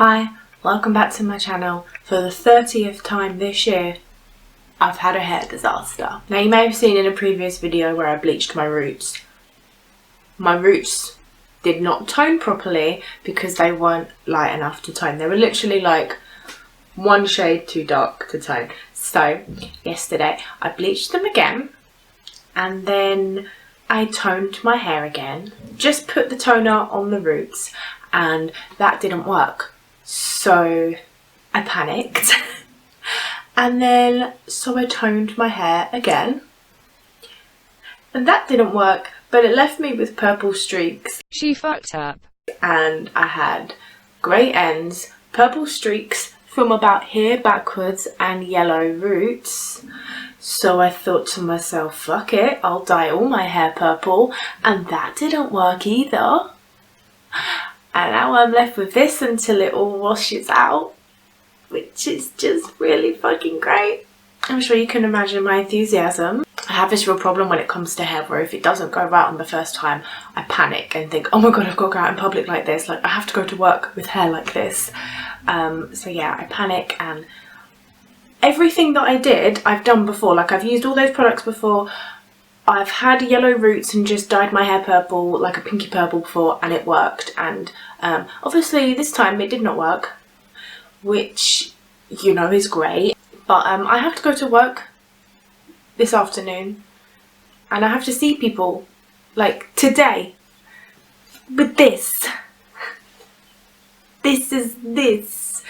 Hi, welcome back to my channel. For the 30th time this year, I've had a hair disaster. Now you may have seen in a previous video where I bleached my roots. My roots did not tone properly because they weren't light enough to tone. They were literally like one shade too dark to tone. So yesterday I bleached them again and then I toned my hair again. Just put the toner on the roots and that didn't work. So I panicked and then I toned my hair again and that didn't work, but it left me with purple streaks. She fucked up. And I had grey ends, purple streaks from about here backwards and yellow roots. So I thought to myself, fuck it, I'll dye all my hair purple, and that didn't work either. And now I'm left with this until it all washes out, which is just really fucking great. I'm sure you can imagine my enthusiasm. I have this real problem when it comes to hair where if it doesn't go right on the first time, I panic and think, oh my god, I've got to go out in public like this. Like, I have to go to work with hair like this. So yeah, I panic, and everything that I did, I've done before. Like, I've used all those products before. I've had yellow roots and just dyed my hair purple, like a pinky purple before, and it worked. And obviously this time it did not work, which, you know, is great. But I have to go to work this afternoon and I have to see people, like today, with this. This.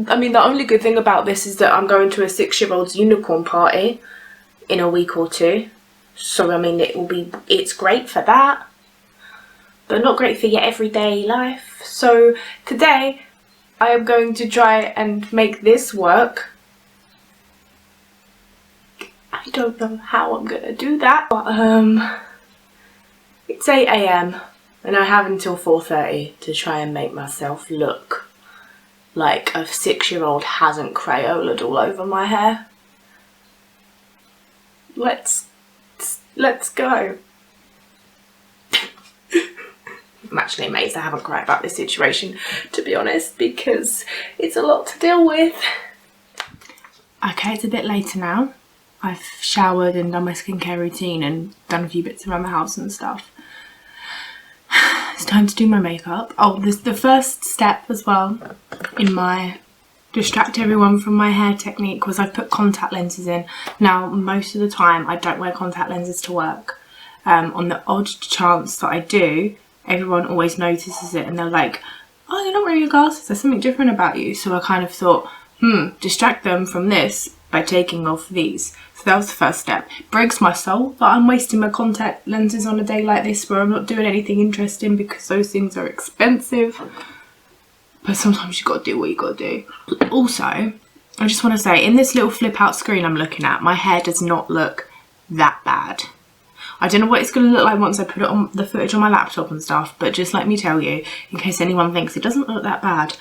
I mean, the only good thing about this is that I'm going to a 6-year-old's unicorn party in a week or two. So I mean, it's great for that, but not great for your everyday life. So today I am going to try and make this work. I don't know how I'm gonna do that, but it's 8 AM and I have until 4:30 to try and make myself look like a 6-year-old hasn't Crayolaed all over my hair. Let's go. I'm actually amazed I haven't cried about this situation, to be honest, because it's a lot to deal with. Okay, it's a bit later now. I've showered and done my skincare routine and done a few bits around the house and stuff. It's time to do my makeup. Oh, this the first step as well in my distract everyone from my hair technique was I put contact lenses in. Now, most of the time I don't wear contact lenses to work. On the odd chance that I do, everyone always notices it and they're like, oh, you're not wearing your glasses, there's something different about you. So I kind of thought, distract them from this by taking off these. So that was the first step. It breaks my soul that I'm wasting my contact lenses on a day like this where I'm not doing anything interesting because those things are expensive. But sometimes you got to do what you got to do. Also, I just want to say, in this little flip out screen I'm looking at, my hair does not look that bad. I don't know what it's going to look like once I put it on the footage on my laptop and stuff, but just let me tell you, in case anyone thinks it doesn't look that bad,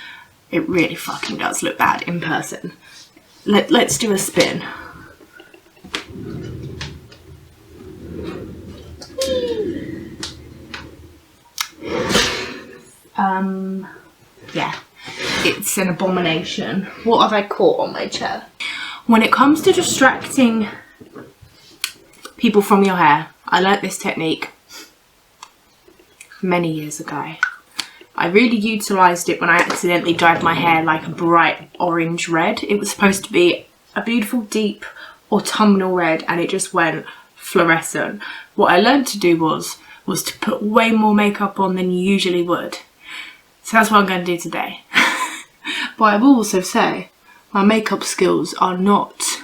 it really fucking does look bad in person. Let's do a spin. Yeah, it's an abomination. What have I caught on my chair? When it comes to distracting people from your hair, I learnt this technique many years ago. I really utilised it when I accidentally dyed my hair like a bright orange red. It was supposed to be a beautiful deep autumnal red and it just went fluorescent. What I learned to do was to put way more makeup on than you usually would. So that's what I'm going to do today. But I will also say my makeup skills are not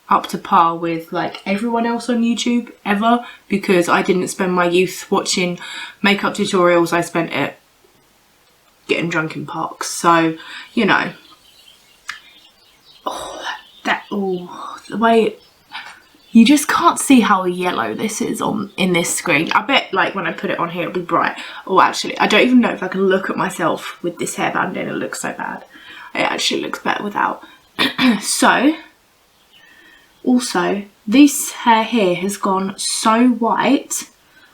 up to par with like everyone else on YouTube ever, because I didn't spend my youth watching makeup tutorials. I spent it getting drunk in parks. So, you know, the way you just can't see how yellow this is in this screen. I bet like when I put it on here it'll be bright. Oh, actually, I don't even know if I can look at myself with this hairband in. It looks so bad. It actually looks better without. So, also, this hair here has gone so white,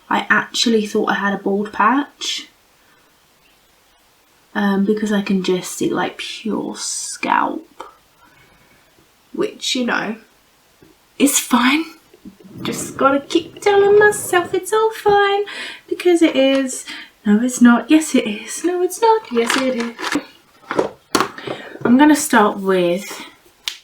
I actually thought I had a bald patch. because I can just see like pure scalp, which, you know, is fine. Just gotta keep telling myself it's all fine, because it is. No, it's not. Yes, it is. No, it's not. Yes, it is. I'm gonna start with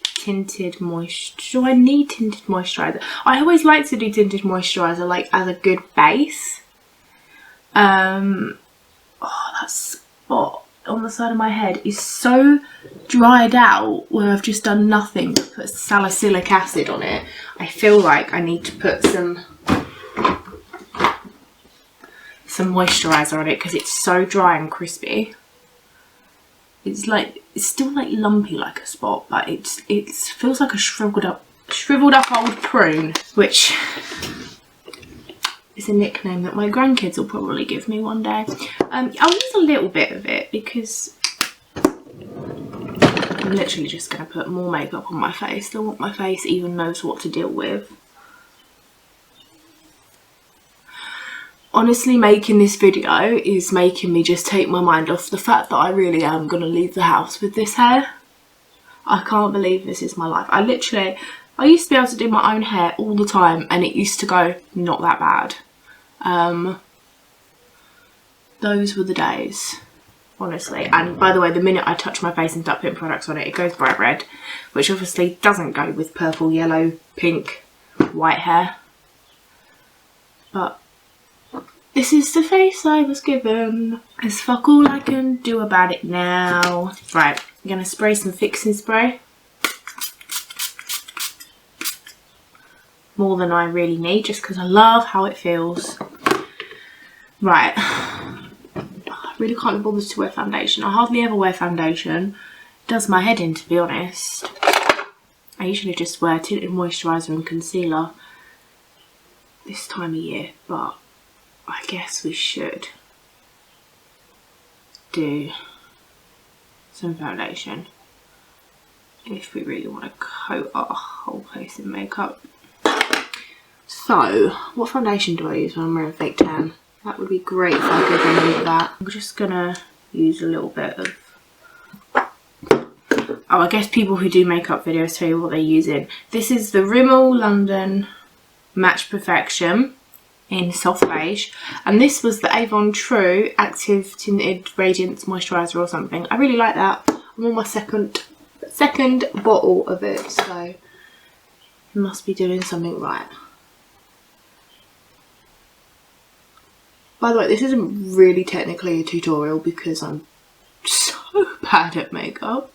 tinted moisturiser. Do I need tinted moisturiser? I always like to do tinted moisturiser like as a good base. Oh, that spot on the side of my head is so dried out where I've just done nothing but put salicylic acid on it. I feel like I need to put some moisturiser on it because it's so dry and crispy. It's still like lumpy like a spot, but it feels like a shriveled up old prune, which is a nickname that my grandkids will probably give me one day. I'll use a little bit of it because I'm literally just going to put more makeup on my face than what my face even knows what to deal with. Honestly, making this video is making me just take my mind off the fact that I really am going to leave the house with this hair. I can't believe this is my life. I used to be able to do my own hair all the time and it used to go not that bad. Those were the days, honestly. And by the way, the minute I touch my face and start putting products on it, it goes bright red, which obviously doesn't go with purple, yellow, pink, white hair. But this is the face I was given. There's fuck all I can do about it now. Right, I'm going to spray some fixing spray. More than I really need, just because I love how it feels. Right. I really can't be bothered to wear foundation. I hardly ever wear foundation. It does my head in, to be honest. I usually just wear tinted moisturiser and concealer this time of year, but I guess we should do some foundation if we really want to coat our whole face in makeup. So, what foundation do I use when I'm wearing fake tan? That would be great if I could remember that. I'm just gonna use a little bit of... Oh, I guess people who do makeup videos tell you what they're using. This is the Rimmel London Match Perfection in soft beige, and this was the Avon True Active Tinted Radiance Moisturiser or something. I really like that. I'm on my second bottle of it, so I must be doing something right. By the way, this isn't really technically a tutorial because I'm so bad at makeup.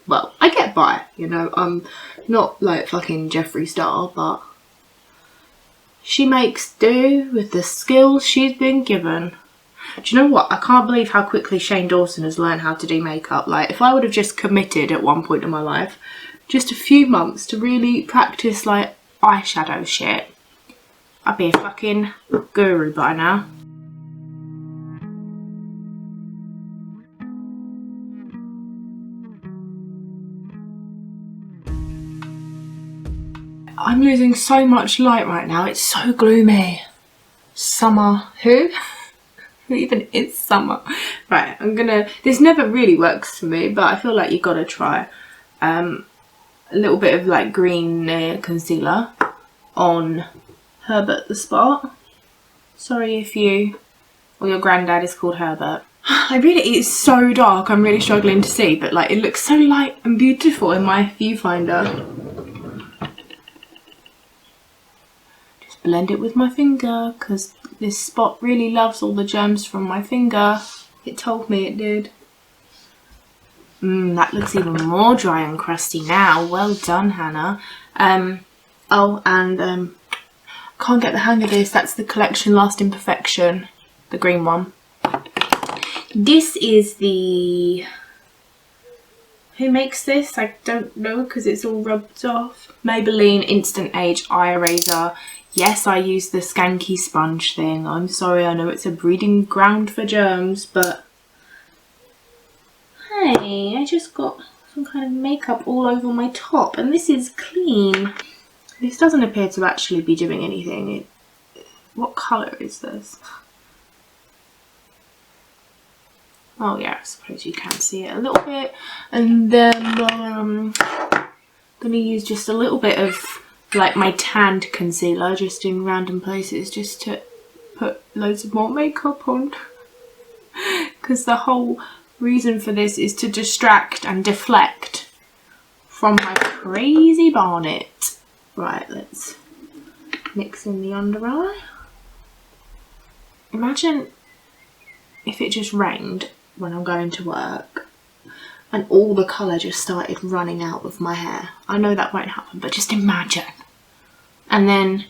Well, I get by, you know. I'm not like fucking Jeffree Star, but she makes do with the skills she's been given. Do you know what? I can't believe how quickly Shane Dawson has learned how to do makeup. Like, if I would have just committed at one point in my life, just a few months to really practice like eyeshadow shit, I'd be a fucking guru by now. I'm losing so much light right now. It's so gloomy. Summer. Who? Who even is summer? Right, this never really works for me, but I feel like you gotta try. A little bit of like green concealer on Herbert the Spot. Sorry if you or your granddad is called Herbert. It is so dark, I'm really struggling to see, but like it looks so light and beautiful in my viewfinder. Blend it with my finger because this spot really loves all the germs from my finger. It told me it did. That looks even more dry and crusty now. Well done, Hannah. Oh, and can't get the hang of this. That's the Collection Lasting Perfection, the green one. This is the... Who makes this? I don't know because it's all rubbed off. Maybelline Instant Age Eye Eraser. Yes, I use the skanky sponge thing. I'm sorry, I know it's a breeding ground for germs, but... Hey, I just got some kind of makeup all over my top, and this is clean. This doesn't appear to actually be doing anything. What colour is this? Oh yeah, I suppose you can see it a little bit. And then I'm going to use just a little bit of like my tanned concealer just in random places just to put loads of more makeup on. Because the whole reason for this is to distract and deflect from my crazy bonnet. Right, let's mix in the under eye. Imagine if it just rained when I'm going to work and all the colour just started running out of my hair. I know that won't happen, but just imagine. And then,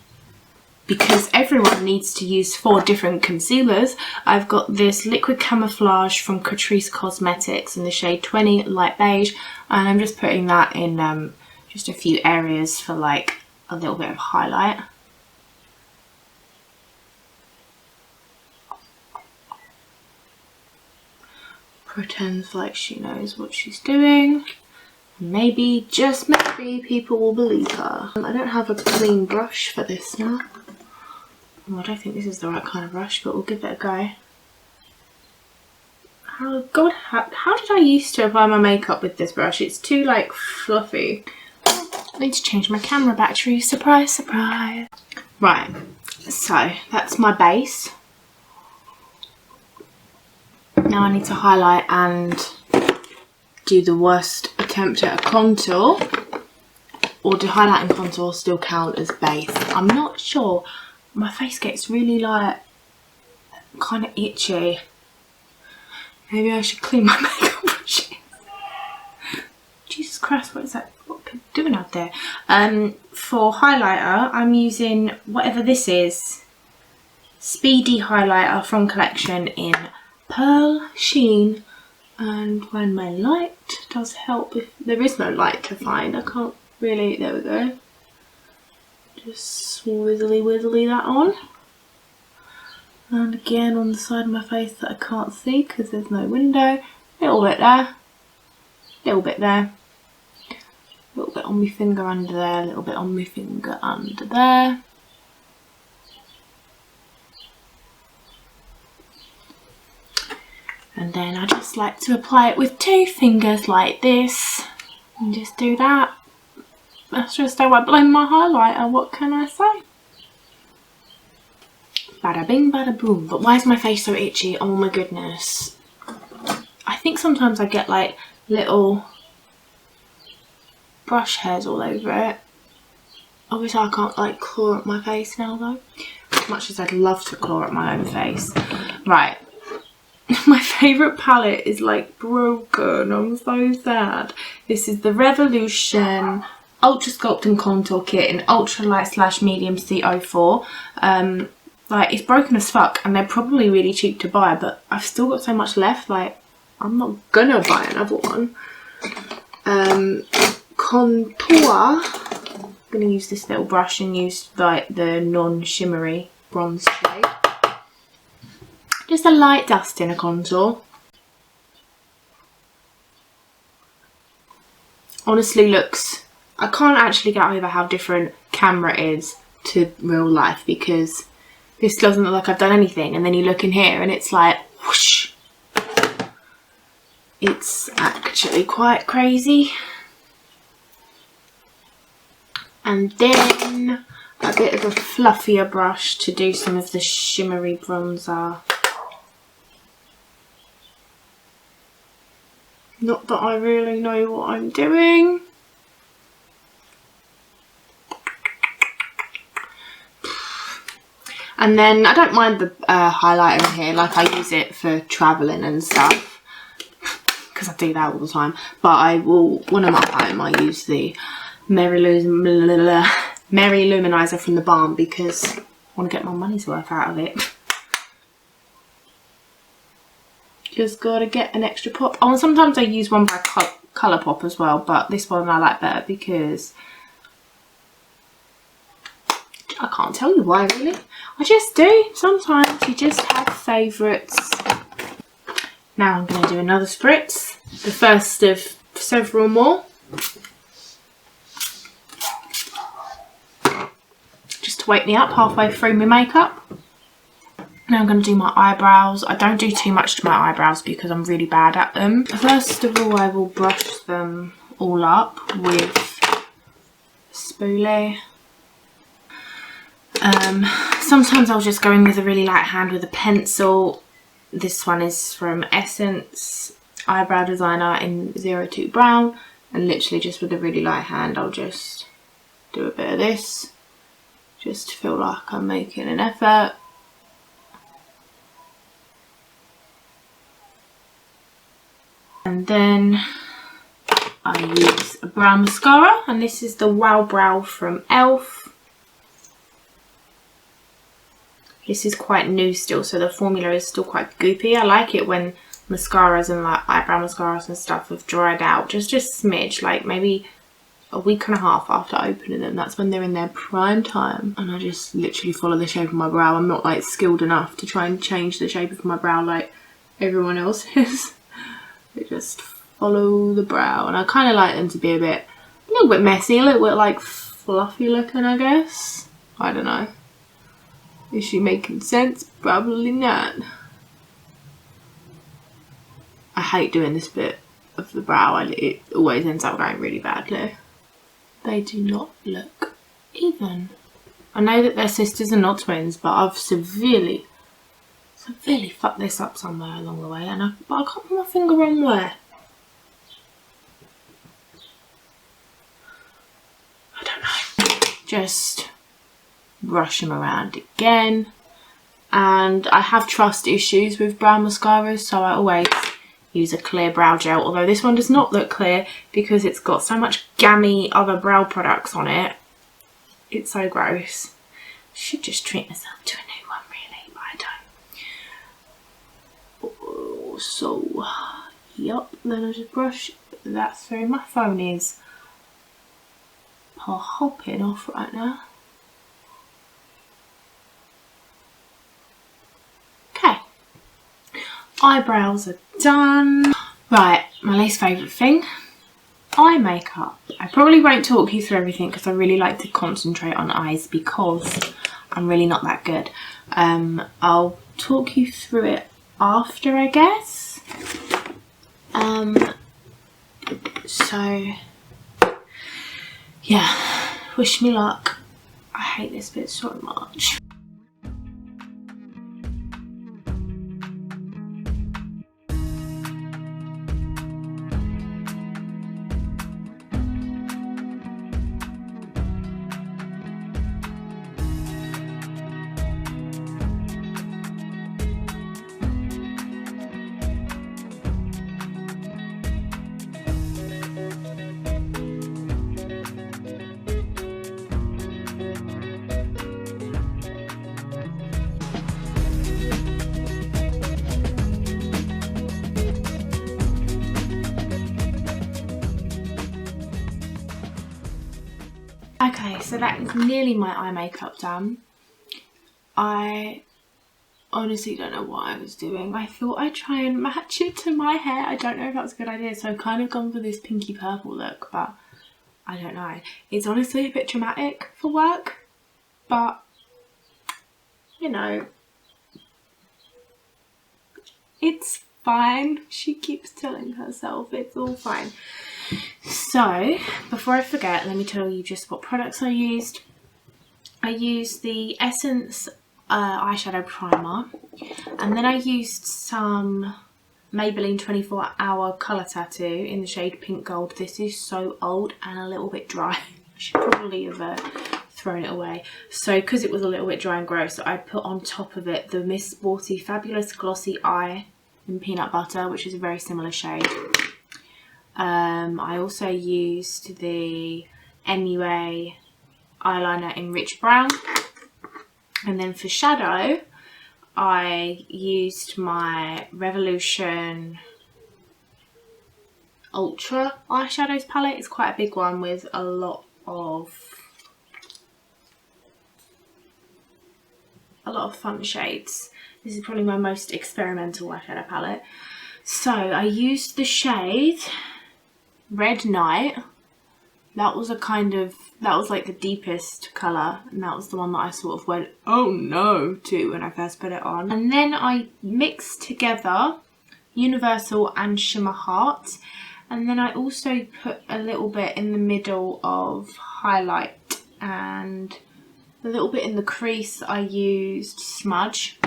because everyone needs to use 4 different concealers, I've got this liquid camouflage from Catrice Cosmetics in the shade 20 light beige, and I'm just putting that in just a few areas for like a little bit of highlight. Pretends like she knows what she's doing. Maybe, just maybe, people will believe her. I don't have a clean brush for this now. Oh, I don't think this is the right kind of brush, but we'll give it a go. Oh god, how did I used to apply my makeup with this brush? It's too like fluffy. I need to change my camera battery. Surprise, surprise. Right, so that's my base. Now I need to highlight and do the worst attempt at a contour. Or do highlight and contour still count as base? I'm not sure. My face gets really like kind of itchy. Maybe I should clean my makeup brushes. Jesus Christ, what is that? What are people doing out there? For highlighter, I'm using whatever this is. Speedy highlighter from Collection in Pearl Sheen. And when my light does help, if there is no light to find, I can't really, there we go. Just wizzly that on. And again on the side of my face that I can't see because there's no window. Little bit there. Little bit there. Little bit on my finger under there. Little bit on my finger under there. And then I just like to apply it with 2 fingers like this. And just do that. That's just how I blend my highlighter, what can I say? Bada bing, bada boom. But why is my face so itchy? Oh my goodness. I think sometimes I get like little brush hairs all over it. Obviously I can't like claw at my face now though. As much as I'd love to claw at my own face. Right. My favourite palette is like broken. I'm so sad. This is the Revolution Ultra Sculpt and Contour Kit in Ultralight / Medium C04. Like, it's broken as fuck and they're probably really cheap to buy, but I've still got so much left, like, I'm not gonna buy another one. Contour. I'm gonna use this little brush and use like the non-shimmery bronze shade. Just a light dust in a contour. Honestly looks, I can't actually get over how different camera is to real life because this doesn't look like I've done anything, and then you look in here and it's like whoosh. It's actually quite crazy. And then a bit of a fluffier brush to do some of the shimmery bronzer. Not that I really know what I'm doing. And then I don't mind the highlighter in here, like I use it for travelling and stuff. Because I do that all the time. But I will, when I'm at home, I use the Merry Luminizer from the Balm because I want to get my money's worth out of it. Just gotta get an extra pop. Oh, and sometimes I use one by Colourpop as well, but this one I like better because I can't tell you why really. I just do. Sometimes you just have favourites. Now I'm going to do another spritz. The first of several more. Just to wake me up halfway through my makeup. Now I'm going to do my eyebrows. I don't do too much to my eyebrows because I'm really bad at them. First of all, I will brush them all up with spoolie. Sometimes I'll just go in with a really light hand with a pencil. This one is from Essence Eyebrow Designer in 02 Brown, and literally just with a really light hand I'll just do a bit of this, just to feel like I'm making an effort. And then I use a brown mascara, and this is the Wow Brow from ELF. This is quite new still, so the formula is still quite goopy. I like it when mascaras and like eyebrow mascaras and stuff have dried out. Just a smidge, like maybe a week and a half after opening them. That's when they're in their prime time. And I just literally follow the shape of my brow. I'm not like skilled enough to try and change the shape of my brow like everyone else is. I just follow the brow, and I kind of like them to be a little bit messy, a little bit like fluffy looking, I guess. I don't know. Is she making sense? Probably not. I hate doing this bit of the brow. It always ends up going really badly. They do not look even. I know that they're sisters and not twins, but I've severely fucked this up somewhere along the way, but I can't put my finger on where. I don't know. Just brush them around again. And I have trust issues with brow mascaras, so I always use a clear brow gel, although this one does not look clear because it's got so much gammy other brow products on it. It's so gross. Should just treat myself to a new one really, but I don't. Oh, so yup, then I just brush that through. My phone is hopping off right now. Okay, eyebrows are done. Right, my least favourite thing, eye makeup. I probably won't talk you through everything because I really like to concentrate on eyes because I'm really not that good. I'll talk you through it after, I guess. So yeah, wish me luck. I hate this bit so much. Okay, so that is nearly my eye makeup done. I honestly don't know what I was doing. I thought I'd try and match it to my hair. I don't know if that's a good idea, so I've kind of gone for this pinky purple look, but I don't know. It's honestly a bit dramatic for work, but you know, it's fine. She keeps telling herself it's all fine. So before I forget, let me tell you just what products I used. I used the Essence eyeshadow primer, and then I used some Maybelline 24 Hour Colour Tattoo in the shade Pink Gold. This is so old and a little bit dry. I should probably have thrown it away. So because it was a little bit dry and gross, I put on top of it the Miss Sporty Fabulous Glossy Eye in Peanut Butter, which is a very similar shade. I also used the MUA eyeliner in Rich Brown, and then for shadow I used my Revolution Ultra eyeshadows palette. It's quite a big one with a lot of fun shades. This is probably my most experimental eyeshadow palette. So I used the shade Red Night. That was a kind of that was like the deepest colour, and that was the one that I sort of went, oh no, to when I first put it on. And then I mixed together Universal and Shimmer Heart, and then I also put a little bit in the middle of highlight, and a little bit in the crease I used Smudge.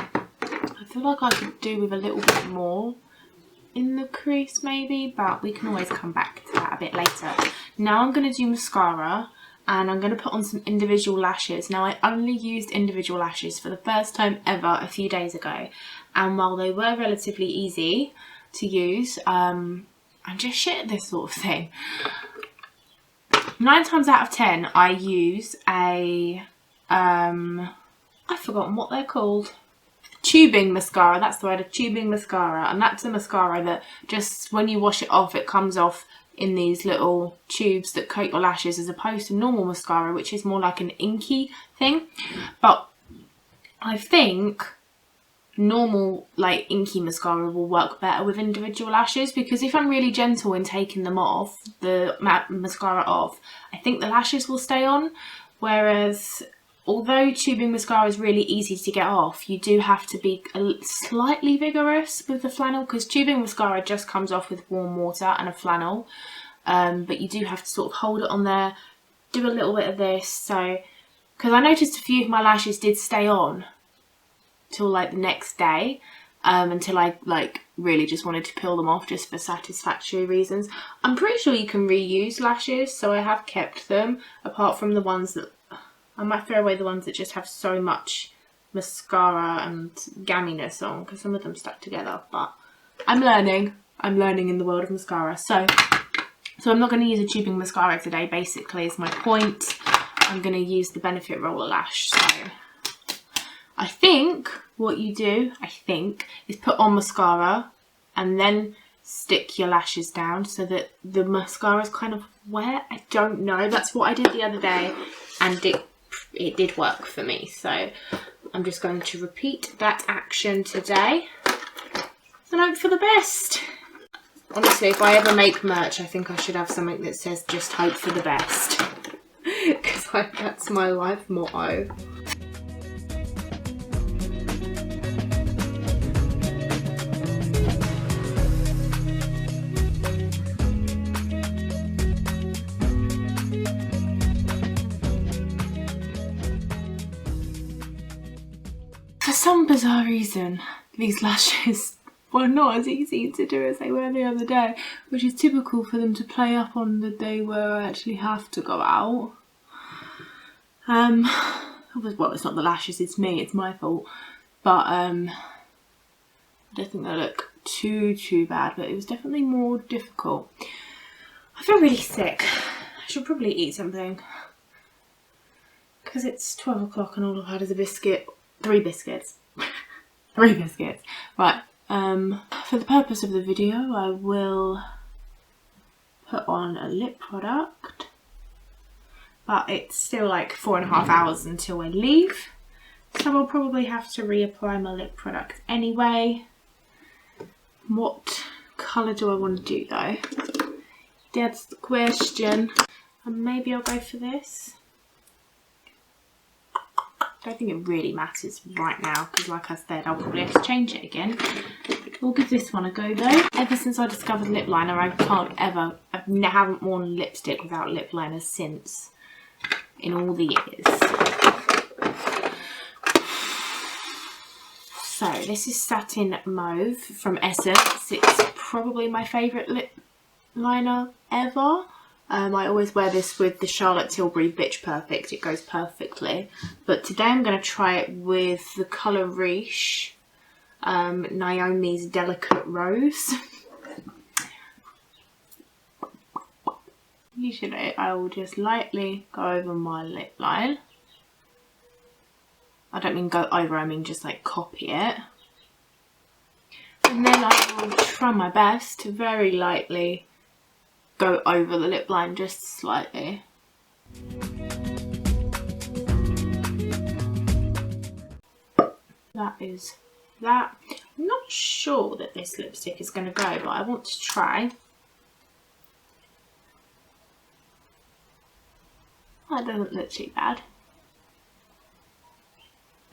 I feel like I could do with a little bit more in the crease maybe, but we can always come back to that a bit later. Now I'm going to do mascara, and I'm going to put on some individual lashes. Now I only used individual lashes for the first time ever a few days ago, and while they were relatively easy to use, I'm just shit at this sort of thing. 9 times out of 10 I use a I've forgotten what they're called. Tubing mascara, that's the word, a tubing mascara. And that's a mascara that just when you wash it off, it comes off in these little tubes that coat your lashes, as opposed to normal mascara, which is more like an inky thing. But I think normal like inky mascara will work better with individual lashes, because if I'm really gentle in taking them off, the mascara off, I think the lashes will stay on. Whereas although tubing mascara is really easy to get off, you do have to be slightly vigorous with the flannel, because tubing mascara just comes off with warm water and a flannel. But you do have to sort of hold it on there, do a little bit of this. So, because I noticed a few of my lashes did stay on till like the next day, until I like really just wanted to peel them off just for satisfactory reasons. I'm pretty sure you can reuse lashes, so I have kept them, apart from the ones that I might throw away, the ones that just have so much mascara and gamminess on, because some of them stuck together. But I'm learning in the world of mascara. So I'm not going to use a tubing mascara today, basically, is my point. I'm going to use the Benefit Roller Lash. So I think what you do, is put on mascara and then stick your lashes down so that the mascara is kind of wet. I don't know. That's what I did the other day, and it did work for me. So I'm just going to repeat that action today and hope for the best. Honestly, if I ever make merch, I think I should have something that says just hope for the best, because that's my life motto. For some bizarre reason, these lashes were not as easy to do as they were the other day, which is typical for them to play up on the day where I actually have to go out. Well, it's not the lashes, it's me, it's my fault. But I don't think they look too bad, but it was definitely more difficult. I feel really sick. I should probably eat something, because it's 12 o'clock and all I've had is a biscuit. 3 biscuits. 3 biscuits. Right. For the purpose of the video, I will put on a lip product, but it's still like 4.5 hours until I leave, so I'll probably have to reapply my lip product anyway. What colour do I want to do though? That's the question. And maybe I'll go for this. I don't think it really matters right now, because like I said, I'll probably have to change it again. We'll give this one a go though. Ever since I discovered lip liner, I haven't worn lipstick without lip liner since, in all the years. So this is Satin Mauve from Essence. It's probably my favourite lip liner ever. I always wear this with the Charlotte Tilbury Bitch Perfect. It goes perfectly. But today I'm going to try it with the colour Riche, Naomi's Delicate Rose. Usually I will just lightly go over my lip line. I don't mean go over, I mean just like copy it. And then I will try my best to very lightly go over the lip line just slightly. That is that. I'm not sure that this lipstick is going to go, but I want to try. That doesn't look too bad.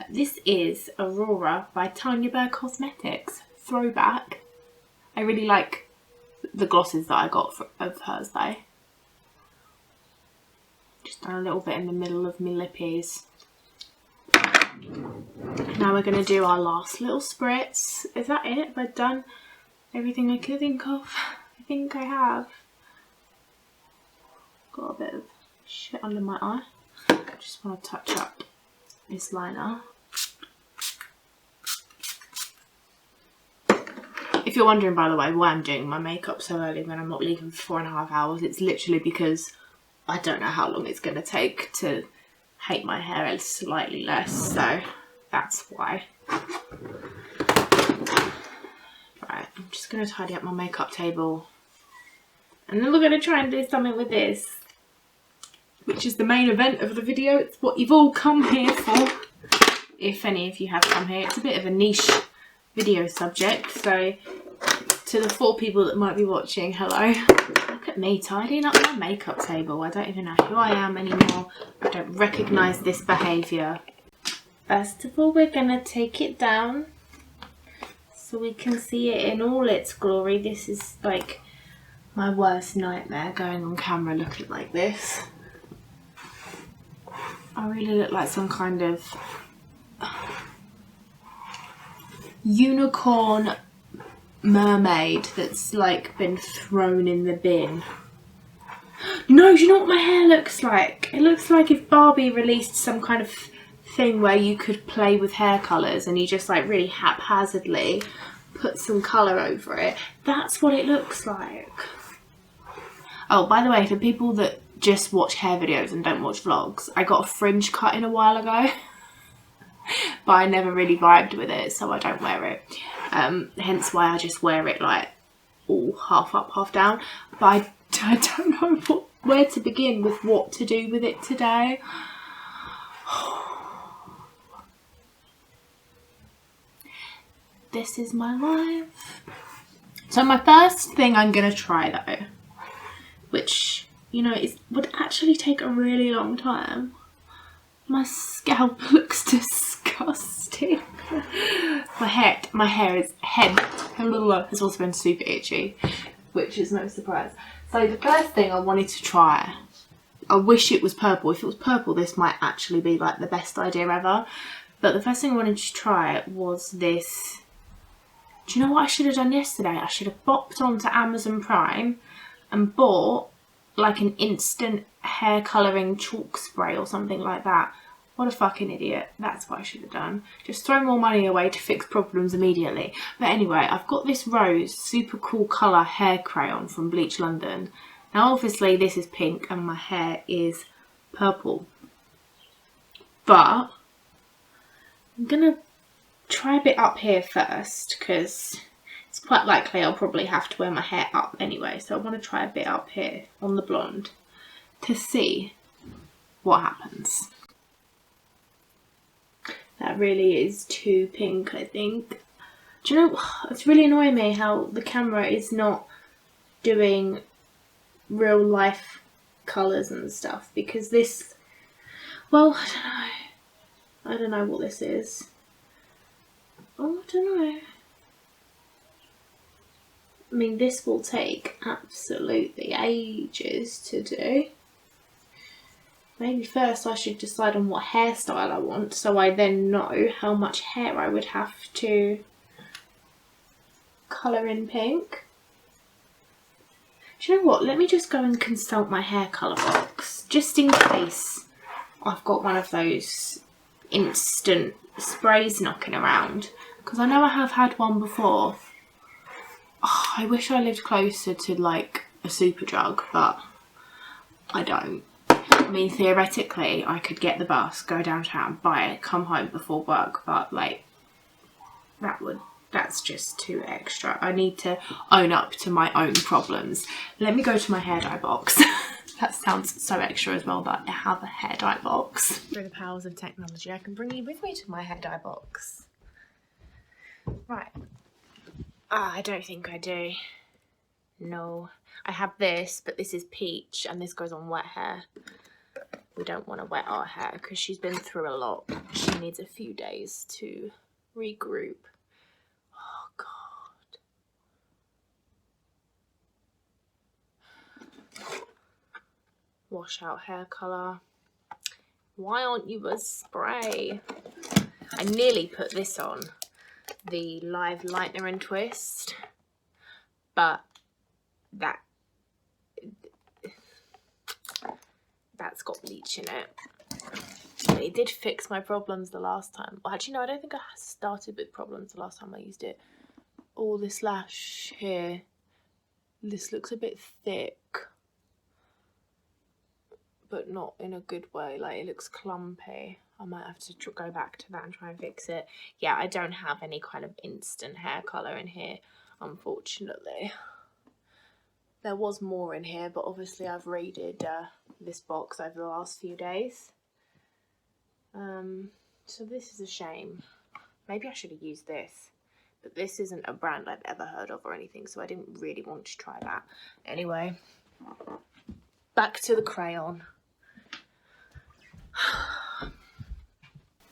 This is Aurora by Tanya Bird Cosmetics. Throwback. I really like the glosses that I got of hers though. Just done a little bit in the middle of my lippies. Now we're going to do our last little spritz. Is that it? Have I done everything I could think of? I think I have. Got a bit of shit under my eye. Just want to touch up this liner. If you're wondering, by the way, why I'm doing my makeup so early when I'm not leaving for 4.5 hours, it's literally because I don't know how long it's going to take to hate my hair slightly less, so that's why. Right, I'm just going to tidy up my makeup table. And then we're going to try and do something with this, which is the main event of the video. It's what you've all come here for, if any of you have come here. It's a bit of a niche video subject, so to the 4 people that might be watching, hello. Look at me tidying up my makeup table. I don't even know who I am anymore. I don't recognise this behaviour. First of all, we're going to take it down so we can see it in all its glory. This is like my worst nightmare, going on camera looking like this. I really look like some kind of unicorn mermaid that's like been thrown in the bin. No, do you know what my hair looks like? It looks like if Barbie released some kind of thing where you could play with hair colours and you just like really haphazardly put some colour over it. That's what it looks like. Oh, by the way, for people that just watch hair videos and don't watch vlogs, I got a fringe cut in a while ago. But I never really vibed with it, so I don't wear it. Hence why I just wear it like all half up, half down. But I don't know where to begin with what to do with it today. This is my life. So my first thing I'm going to try though, which, you know, would actually take a really long time. My scalp looks disgusting. My hair has also been super itchy, which is no surprise. So the first thing I wanted to try, I wish it was purple. If it was purple, this might actually be like the best idea ever. But the first thing I wanted to try was this. Do you know what I should have done yesterday? I should have bopped onto Amazon Prime and bought like an instant hair colouring chalk spray or something like that. What a fucking idiot. That's what I should have done. Just throw more money away to fix problems immediately. But anyway, I've got this rose super cool colour hair crayon from Bleach London. Now obviously this is pink and my hair is purple. But I'm going to try a bit up here first because it's quite likely I'll probably have to wear my hair up anyway. So I want to try a bit up here on the blonde to see what happens. That really is too pink, I think. Do you know, it's really annoying me how the camera is not doing real life colours and stuff, because this, well, I don't know what this is. Oh, I don't know. I mean, this will take absolutely ages to do. Maybe first I should decide on what hairstyle I want, so I then know how much hair I would have to colour in pink. Do you know what? Let me just go and consult my hair colour box, just in case I've got one of those instant sprays knocking around. Because I know I have had one before. Oh, I wish I lived closer to like a Superdrug, but I don't. I mean, theoretically, I could get the bus, go downtown, buy it, come home before work, but like, that's just too extra. I need to own up to my own problems. Let me go to my hair dye box. That sounds so extra as well, but I have a hair dye box. Through the powers of technology, I can bring you with me to my hair dye box. Right. I don't think I do. No. I have this, but this is peach, and this goes on wet hair. we don't want to wet our hair because she's been through a lot. She needs a few days to regroup. Oh God. Wash out hair colour. Why aren't you a spray? I nearly put this on, the Live Lightener and Twist, but that's got bleach in it. But it did fix my problems the last time. Well, actually, no, I don't think I started with problems the last time I used it. All this lash here, this looks a bit thick, but not in a good way. Like, it looks clumpy. I might have to go back to that and try and fix it. Yeah, I don't have any kind of instant hair colour in here, unfortunately. There was more in here, but obviously I've raided this box over the last few days. So this is a shame. Maybe I should have used this, but this isn't a brand I've ever heard of or anything, so I didn't really want to try that. Anyway, back to the crayon.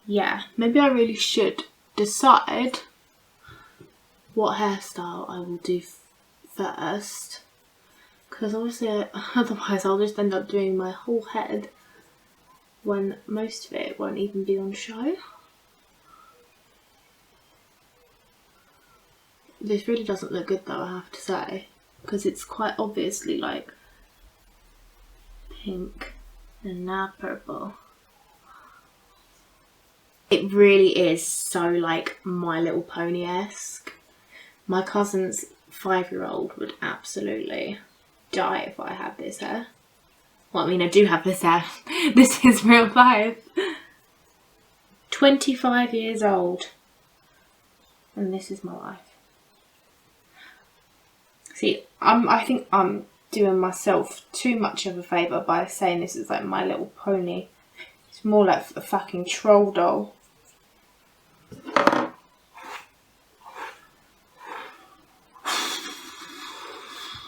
Yeah, maybe I really should decide what hairstyle I will do first, because obviously otherwise I'll just end up doing my whole head when most of it won't even be on show. This really doesn't look good though, I have to say, because it's quite obviously like pink and now purple. It really is so like My Little Pony-esque. My cousin's 5-year-old would absolutely die if I had this hair. Well, I mean, I do have this hair. This is real life. 25 years old. And this is my life. See, I think I'm doing myself too much of a favour by saying this is like My Little Pony. It's more like a fucking troll doll.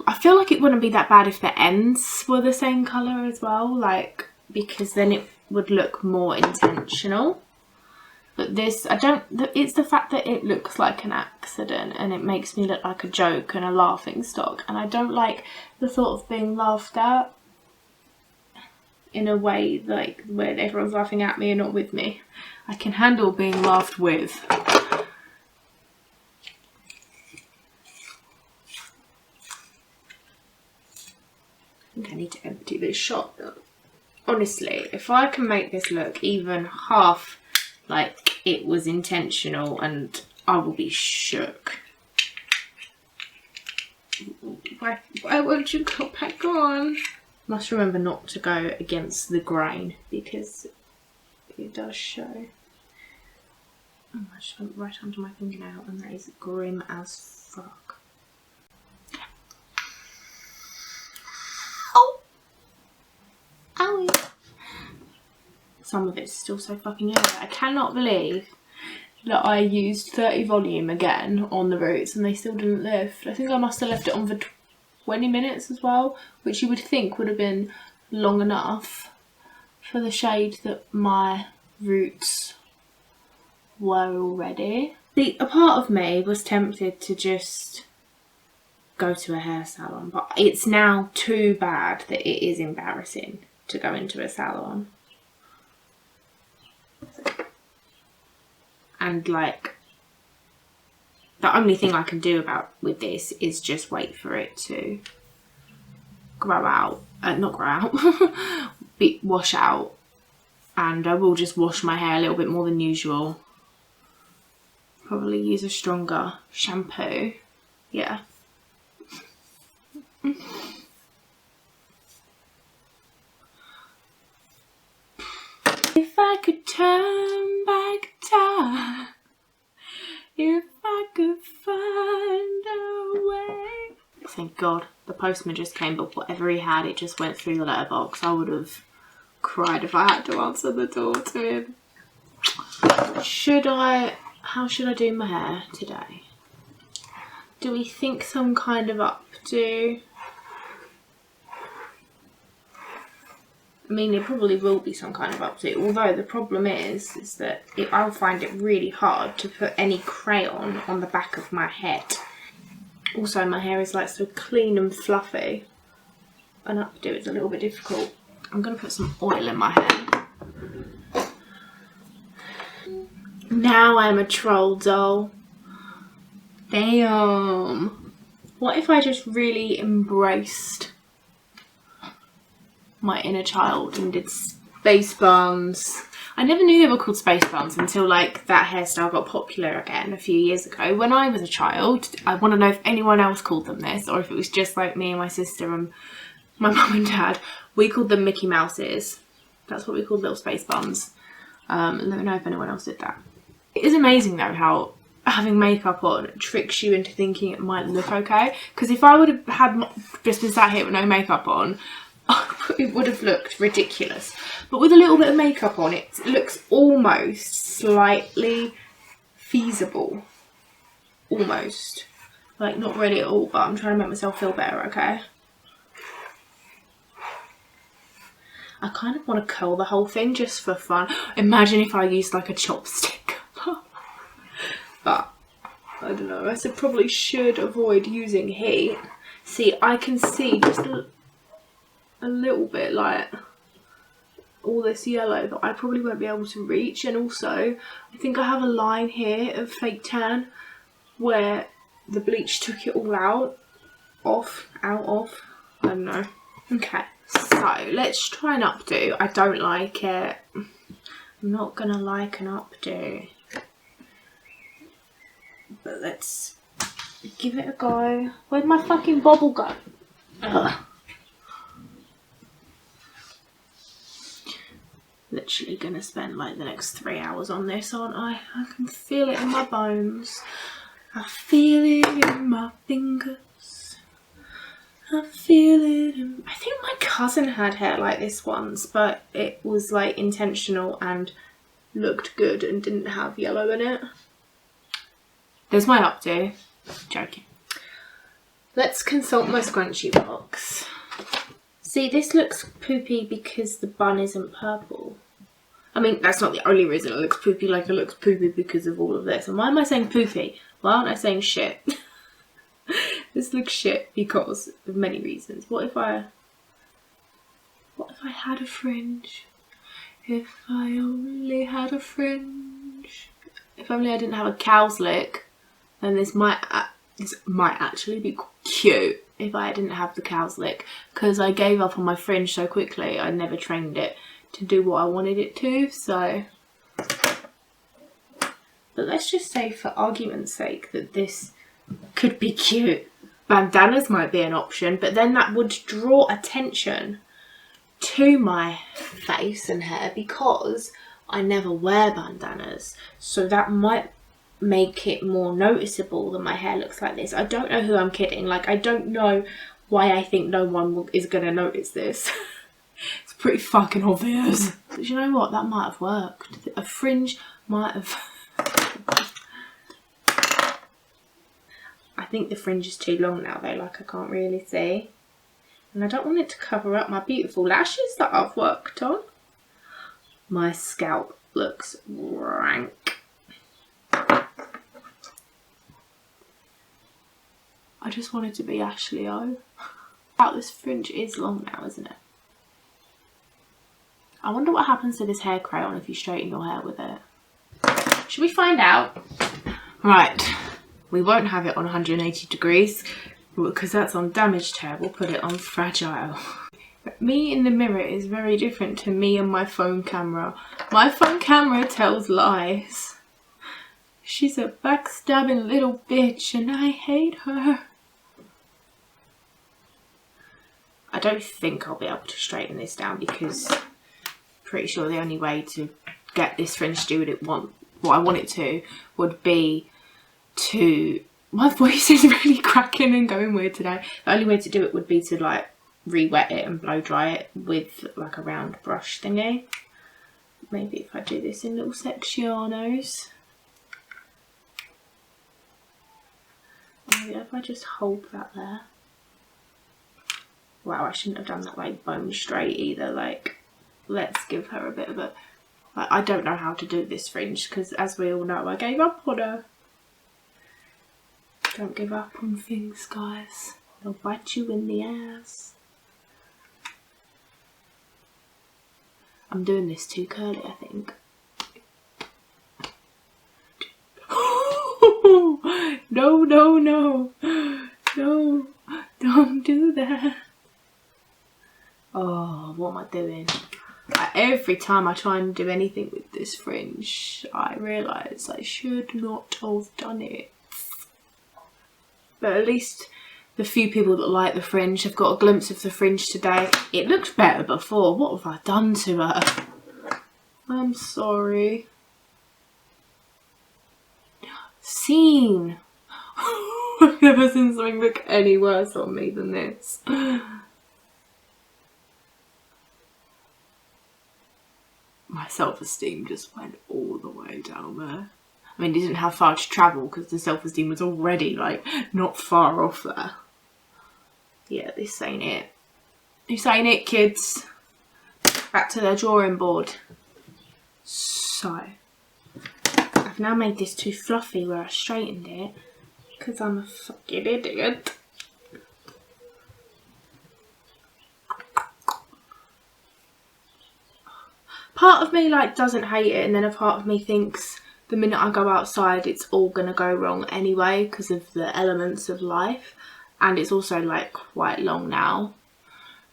I feel like it wouldn't be that bad if the ends were the same colour as well, like, because then it would look more intentional. But this, it's the fact that it looks like an accident and it makes me look like a joke and a laughing stock. And I don't like the thought of being laughed at in a way like where everyone's laughing at me and not with me. I can handle being laughed with. I think I need to empty this shot. Honestly, if I can make this look even half like it was intentional, and I will be shook. Why won't you go back on? Must remember not to go against the grain because it does show. Oh, I just went right under my fingernail and that is grim as fuck. Oh! Owie! Some of it's still so fucking heavy. I cannot believe that I used 30 volume again on the roots and they still didn't lift. I think I must have left it on for 20 minutes as well, which you would think would have been long enough for the shade that my roots were already. See, a part of me was tempted to just go to a hair salon, but it's now too bad that it is embarrassing to go into a salon. And like, the only thing I can do with this is just wait for it to grow out, not grow out, wash out. And I will just wash my hair a little bit more than usual. Probably use a stronger shampoo. Yeah. If I could turn back time, if I could find a way. Thank God the postman just came, but whatever he had, it just went through the letterbox. I would have cried if I had to answer the door to him. How should I do my hair today? Do we think some kind of updo? I mean, it probably will be some kind of updo, although the problem is that I'll find it really hard to put any crayon on the back of my head. Also, my hair is like so clean and fluffy. An updo is a little bit difficult. I'm going to put some oil in my hair. Now I'm a troll doll. Damn. What if I just really embraced my inner child and did space buns? I never knew they were called space buns until like that hairstyle got popular again a few years ago. When I was a child, I want to know if anyone else called them this or if it was just like me and my sister and my mum and dad. We called them Mickey Mouses. That's what we called little space buns. Let me know if anyone else did that. It is amazing though how having makeup on tricks you into thinking it might look okay. Because if I would have just been sat here with no makeup on, it would have looked ridiculous. But with a little bit of makeup on, it looks almost slightly feasible. Almost. Like, not really at all, but I'm trying to make myself feel better, okay? I kind of want to curl the whole thing just for fun. Imagine if I used like a chopstick. But, I don't know. I probably should avoid using heat. See, I can see just a little bit like all this yellow that I probably won't be able to reach. And also, I think I have a line here of fake tan where the bleach took it all out of. I don't know. Okay, so let's try an updo. I don't like it. I'm not gonna like an updo. But let's give it a go. Where'd my fucking bobble go? Ugh. Literally gonna spend like the next 3 hours on this, aren't I? I can feel it in my bones. I feel it in my fingers. I feel it in... I think my cousin had hair like this once, but it was like intentional and looked good and didn't have yellow in it. There's my updo. Joking. Let's consult my scrunchie box. See, this looks poopy because the bun isn't purple. I mean, that's not the only reason it looks poopy, like it looks poopy because of all of this. And why am I saying poopy? Why aren't I saying shit? This looks shit because of many reasons. What if I had a fringe? If I only had a fringe. If only I didn't have a cow's lick, then this might actually be cute. If I didn't have the cow's lick, because I gave up on my fringe so quickly, I never trained it to do what I wanted it to, so. But let's just say for argument's sake that this could be cute. Bandanas might be an option, but then that would draw attention to my face and hair because I never wear bandanas, so that might make it more noticeable that my hair looks like this. I don't know who I'm kidding. Like, I don't know why I think no one is going to notice this. It's pretty fucking obvious. But you know what? That might have worked. A fringe might have... I think the fringe is too long now though. Like, I can't really see. And I don't want it to cover up my beautiful lashes that I've worked on. My scalp looks rank. I just wanted to be Ashley O. This fringe is long now, isn't it? I wonder what happens to this hair crayon if you straighten your hair with it. Should we find out? Right, we won't have it on 180 degrees because that's on damaged hair. We'll put it on fragile. But me in the mirror is very different to me and my phone camera. My phone camera tells lies. She's a backstabbing little bitch and I hate her. I don't think I'll be able to straighten this down because I'm pretty sure the only way to get this fringe to do what I want it to would be to... My voice is really cracking and going weird today. The only way to do it would be to like re-wet it and blow dry it with like a round brush thingy. Maybe if I do this in little sectionos. Maybe if I just hold that there. Wow, I shouldn't have done that like bone straight either. Like, let's give her a bit of a... I don't know how to do this fringe because, as we all know, I gave up on her. Don't give up on things, guys. They'll bite you in the ass. I'm doing this too curly, I think. No, no, no. No, don't do that. Oh, what am I doing? Every time I try and do anything with this fringe, I realise I should not have done it. But at least the few people that like the fringe have got a glimpse of the fringe today. It looked better before. What have I done to her? I'm sorry. Scene. I've never seen something look any worse on me than this. My self-esteem just went all the way down there. I mean, it didn't have far to travel because the self-esteem was already, like, not far off there. Yeah, this ain't it. This ain't it, kids. Back to the drawing board. So, I've now made this too fluffy where I straightened it because I'm a fucking idiot. Part of me, like, doesn't hate it, and then a part of me thinks the minute I go outside it's all gonna go wrong anyway because of the elements of life. And it's also, like, quite long now.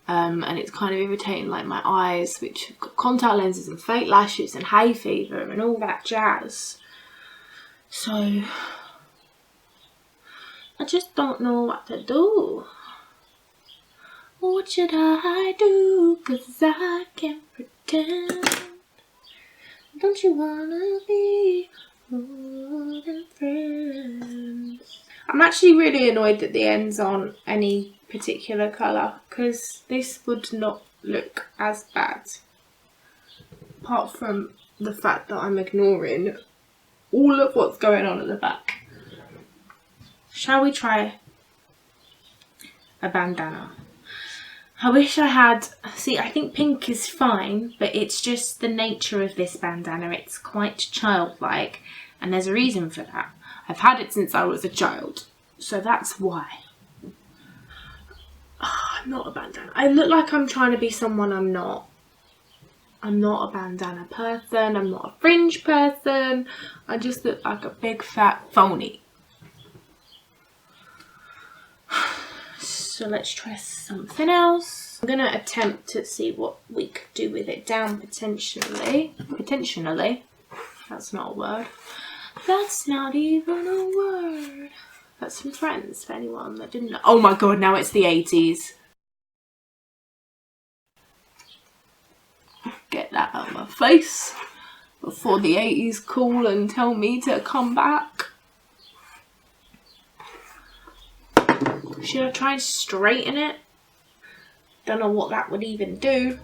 And it's kind of irritating, like, my eyes, which have got contact lenses and fake lashes and hay fever and all that jazz. So, I just don't know what to do. What should I do? 'Cause I can't pretend. Don't you wanna be more than friends? I'm actually really annoyed that the ends aren't any particular colour because this would not look as bad. Apart from the fact that I'm ignoring all of what's going on at the back. Shall we try a bandana? I wish I had... See, I think pink is fine, but it's just the nature of this bandana. It's quite childlike, and there's a reason for that. I've had it since I was a child, so that's why. Oh, I'm not a bandana. I look like I'm trying to be someone I'm not. I'm not a bandana person. I'm not a fringe person. I just look like a big fat phony. So let's try something else. I'm going to attempt to see what we could do with it down potentially. Potentially. That's not a word. That's not even a word. That's from Friends, for anyone that didn't know. Oh my god, now it's the 80s. Get that out of my face before the 80s call and tell me to come back. Should I try and straighten it? Don't know what that would even do.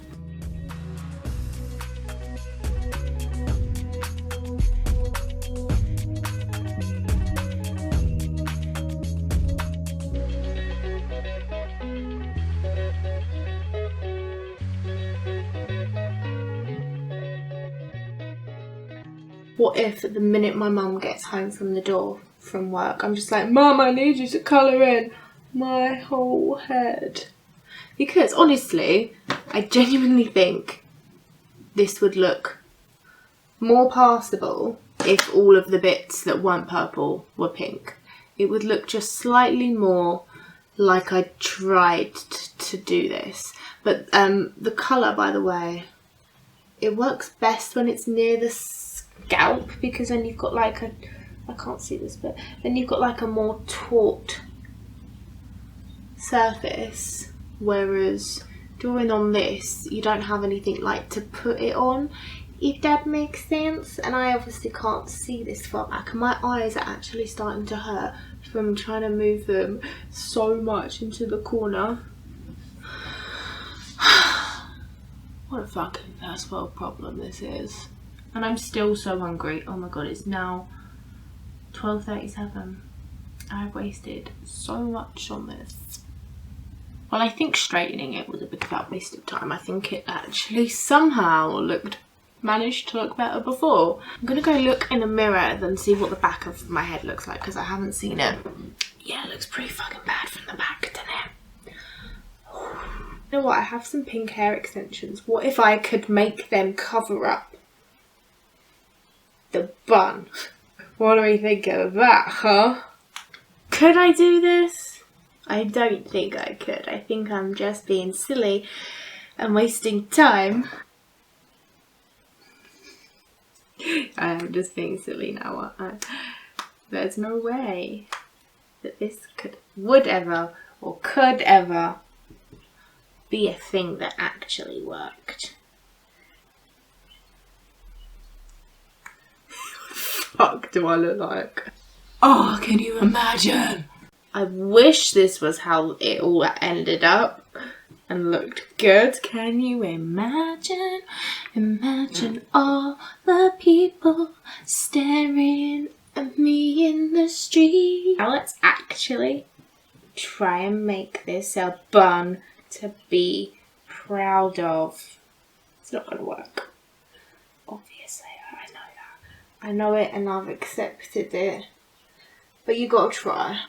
What if at the minute my mum gets home from the door from work, I'm just like, Mum, I need you to colour in my whole head? Because honestly, I genuinely think this would look more passable if all of the bits that weren't purple were pink. It would look just slightly more like I tried to do this. But the colour, by the way, it works best when it's near the scalp, because then you've got like a, I can't see this, but then you've got like a more taut surface, whereas drawing on this you don't have anything like to put it on, if that makes sense. And I obviously can't see this far back, and my eyes are actually starting to hurt from trying to move them so much into the corner. What a fucking first world problem this is. And I'm still so hungry. Oh my god, it's now 12:37. I've wasted so much on this. Well, I think straightening it was a bit of a waste of time. I think it actually somehow managed to look better before. I'm gonna go look in the mirror and see what the back of my head looks like, because I haven't seen it. Yeah, it looks pretty fucking bad from the back, doesn't it? You know what, I have some pink hair extensions. What if I could make them cover up the bun? What do we think of that, huh? Could I do this? I don't think I could. I think I'm just being silly and wasting time. I am just being silly now. There's no way that this would ever or could ever be a thing that actually worked. What the fuck do I look like? Oh, can you imagine? I wish this was how it all ended up and looked good. Can you imagine? Imagine all the people staring at me in the street. Now let's actually try and make this a bun to be proud of. It's not gonna work. Obviously, I know that. I know it and I've accepted it. But you gotta try.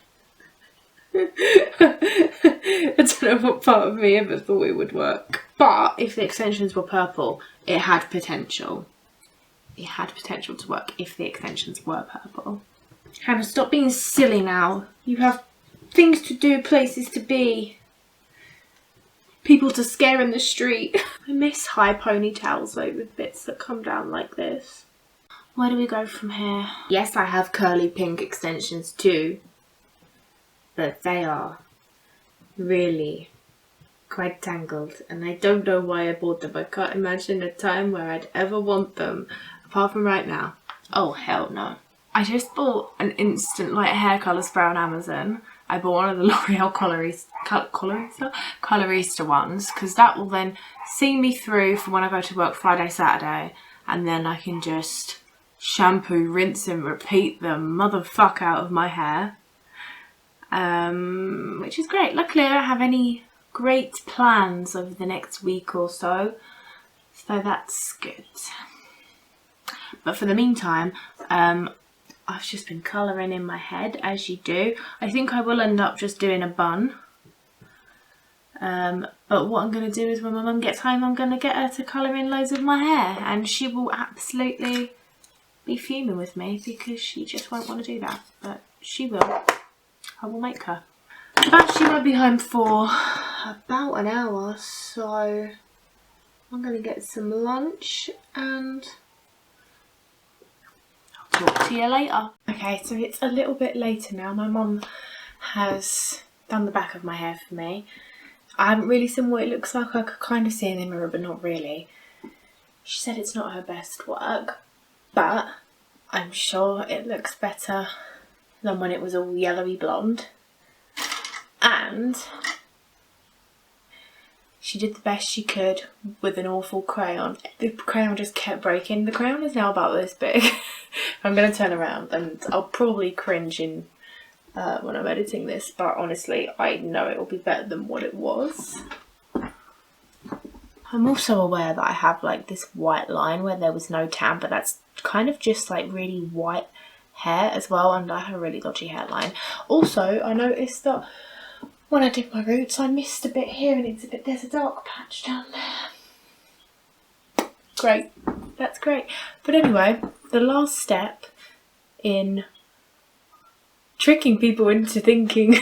I don't know what part of me ever thought it would work. But if the extensions were purple, it had potential. It had potential to work if the extensions were purple. Hannah, stop being silly now. You have things to do, places to be, people to scare in the street. I miss high ponytails though, with bits that come down like this. Where do we go from here? Yes, I have curly pink extensions too, but they are really quite tangled and I don't know why I bought them. I can't imagine a time where I'd ever want them apart from right now. Oh hell no. I just bought an instant light hair colour spray on Amazon. I bought one of the L'Oreal Colorista ones because that will then see me through for when I go to work Friday, Saturday, and then I can just shampoo, rinse and repeat the motherfuck out of my hair. Which is great. Luckily I don't have any great plans over the next week or so, so that's good. But for the meantime, I've just been colouring in my head, as you do. I think I will end up just doing a bun. But what I'm going to do is when my mum gets home, I'm going to get her to colour in loads of my hair. And she will absolutely be fuming with me because she just won't want to do that. But she will. I will make her. But she won't be home for about an hour, so I'm going to get some lunch and I'll talk to you later. Okay, so it's a little bit later now. My mum has done the back of my hair for me. I haven't really seen what it looks like. I could kind of see in the mirror, but not really. She said it's not her best work, but I'm sure it looks better than when it was all yellowy blonde. And she did the best she could with an awful crayon. The crayon just kept breaking. The crayon is now about this big. I'm going to turn around and I'll probably cringe in when I'm editing this, but honestly I know it will be better than what it was. I'm also aware that I have like this white line where there was no tan, but that's kind of just like really white hair as well, and I have a really dodgy hairline. Also, I noticed that when I did my roots I missed a bit here and there's a dark patch down there. Great, that's great. But anyway, the last step in tricking people into thinking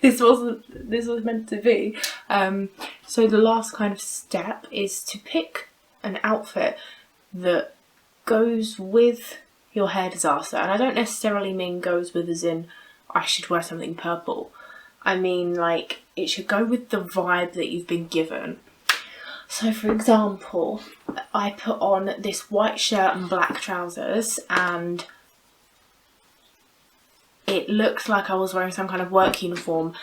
this was meant to be. So the last kind of step is to pick an outfit that goes with your hair disaster. And I don't necessarily mean goes with as in I should wear something purple. I mean like it should go with the vibe that you've been given. So for example, I put on this white shirt and black trousers and it looked like I was wearing some kind of work uniform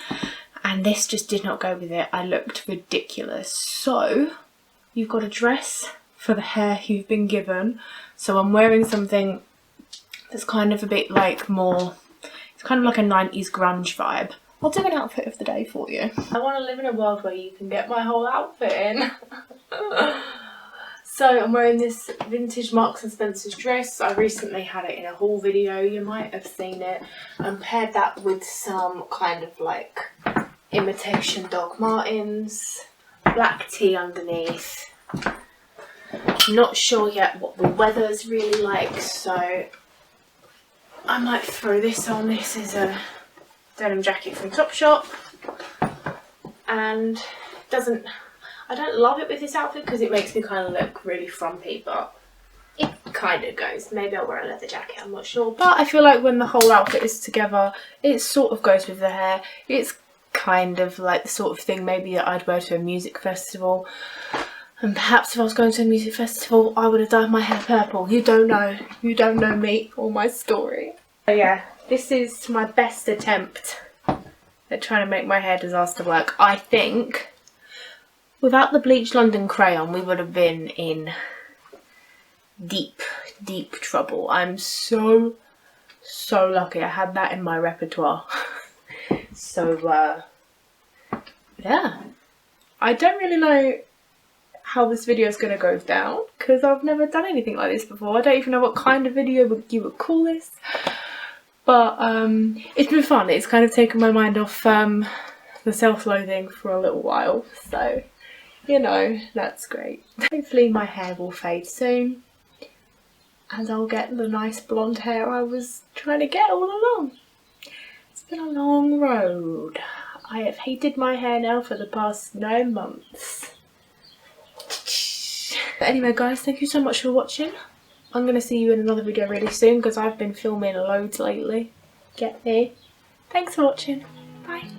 and this just did not go with it. I looked ridiculous. So you've got to dress for the hair you've been given. So I'm wearing something that's kind of a bit like more, it's kind of like a 90s grunge vibe. I'll do an outfit of the day for you. I want to live in a world where you can get my whole outfit in. So I'm wearing this vintage Marks and Spencer's dress. I recently had it in a haul video, you might have seen it, and paired that with some kind of like imitation Doc Martens, black tee underneath. Not sure yet what the weather's really like, so I might throw this on. This is a denim jacket from Topshop, and I don't love it with this outfit because it makes me kind of look really frumpy, but it kind of goes. Maybe I'll wear a leather jacket, I'm not sure. But I feel like when the whole outfit is together, it sort of goes with the hair. It's kind of like the sort of thing maybe that I'd wear to a music festival. And perhaps if I was going to a music festival, I would have dyed my hair purple. You don't know. You don't know me or my story. So yeah, this is my best attempt at trying to make my hair disaster work. I think without the Bleach London crayon, we would have been in deep, deep trouble. I'm so lucky I had that in my repertoire. So, yeah. I don't really know how this video is going to go down because I've never done anything like this before. I don't even know what kind of video you would call this. But it's been fun. It's kind of taken my mind off the self-loathing for a little while. So, you know, that's great. Hopefully my hair will fade soon and I'll get the nice blonde hair I was trying to get all along. It's been a long road. I have hated my hair now for the past 9 months. But anyway guys, thank you so much for watching. I'm going to see you in another video really soon because I've been filming loads lately. Get me. Thanks for watching. Bye.